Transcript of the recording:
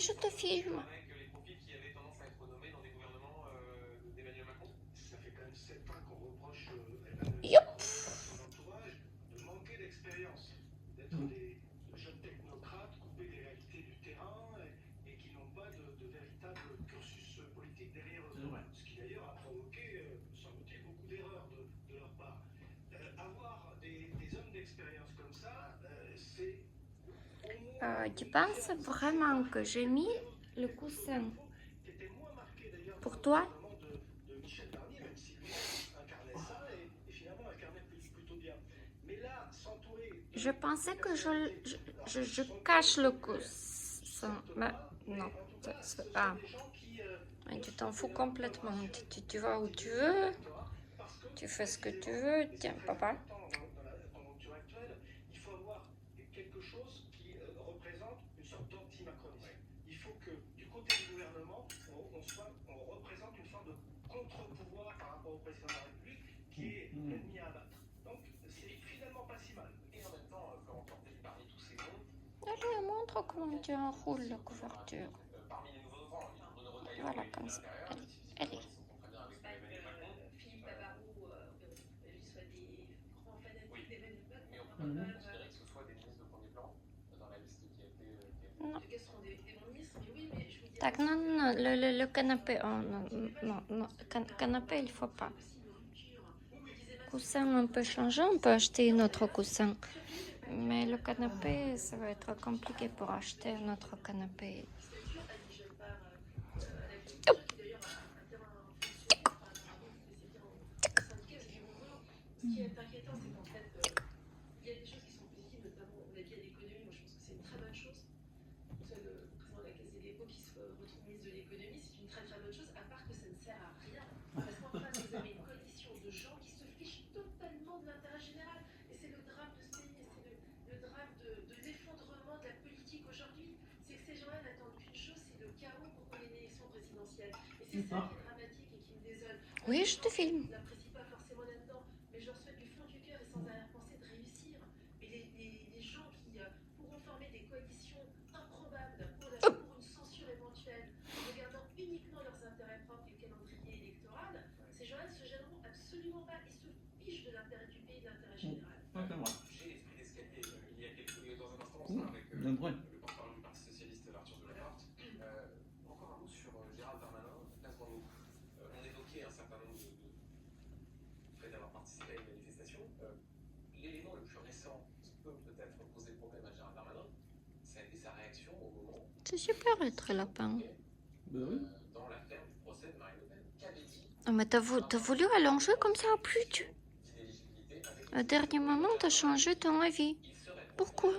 je te filme. Avec les profils qui avaient tendance à être renommés dans des gouvernements d'Emmanuel Macron. Ça fait quand même 7 ans qu'on reproche Emmanuel Macron à son entourage de manquer d'expérience, d'être des jeunes technocrates coupés des réalités du terrain et qui n'ont pas de véritable cursus politique derrière eux. Ce qui d'ailleurs a provoqué, semble-t-il, beaucoup d'erreurs de leur part. Avoir des hommes d'expérience comme ça, c'est... Tu penses vraiment que j'ai mis le coussin pour toi? Je pensais que je cache le coussin, mais non. Tu t'en fous complètement. Tu vas où tu veux, tu fais ce que tu veux. Tiens, papa. Il faut avoir quelque chose qui représente une sorte d'anti-macronisme. Il faut que du côté du gouvernement, on représente une sorte de contre-pouvoir par rapport au président de la République qui est l'ennemi à abattre. Donc c'est finalement pas si mal. Et en même temps, quand on entend parmi tous ces noms... Allez, montre comment tu enroules la couverture. Parmi les nouveaux enfants, Bruno Retailleau, Voilà, comme ça. Allez. Philippe Tabarot, lui soit des grands fanatiques d'Emmanuel Macron. Mais on peut pas considérer que ce soit des ministres de premier plan dans la liste qui a été... Non. Quels seront des bons ministres? Mais oui, mais je vous dis... Так, non, le canapé. Oh, non, canapé, il faut pas. Coussin, on peut changer, on peut acheter un autre coussin. Mais le canapé, ça va être compliqué pour acheter un autre canapé. Ce qui est inquiétant, c'est qu'en fait, il y a des choses qui sont positives, notamment on a dit à l'économie. Moi, je pense que c'est une très bonne chose. Le président de la Caisse des dépôts qui se retrouve ministre de l'économie, c'est une très très bonne chose, à part que ça ne sert à rien. Parce qu'en face, vous avez une coalition de gens qui se fichent totalement de l'intérêt général. Et c'est le drame de ce pays, et c'est le drame de l'effondrement de la politique aujourd'hui. C'est que ces gens-là n'attendent qu'une chose, c'est le chaos pour qu'on ait une élection présidentielle. Et c'est ça qui est dramatique et qui me désole. Oui, je te filme. Je n'apprécie pas forcément là-dedans, mais je leur souhaite du fond du cœur et sans arrière-pensée de réussir. Mais les gens qui pourront former des coalitions improbables pour une censure éventuelle, en regardant uniquement leurs intérêts propres et le calendrier électoral, ces gens-là ne se gêneront absolument pas. Ils se fichent de l'intérêt du pays et de l'intérêt général. J'ai l'esprit d'escalier il y a dans un instant avec le porte-parole du Parti Socialiste Arthur Delattre. Encore un mot sur Gérald Darmanin, place dans nous. On évoquait un certain nombre de faits d'avoir participé à une manifestation. L'élément le plus récent qui peut peut-être poser problème à Gérald Darmanin, ça a été sa réaction au moment C'est super être lapin. dans l'affaire du procès de Marine Le Pen. Qu'avait dit Oh, mais t'as voulu allonger comme ça, plus tu. Au dernier moment, t'as changé ton avis. Pourquoi?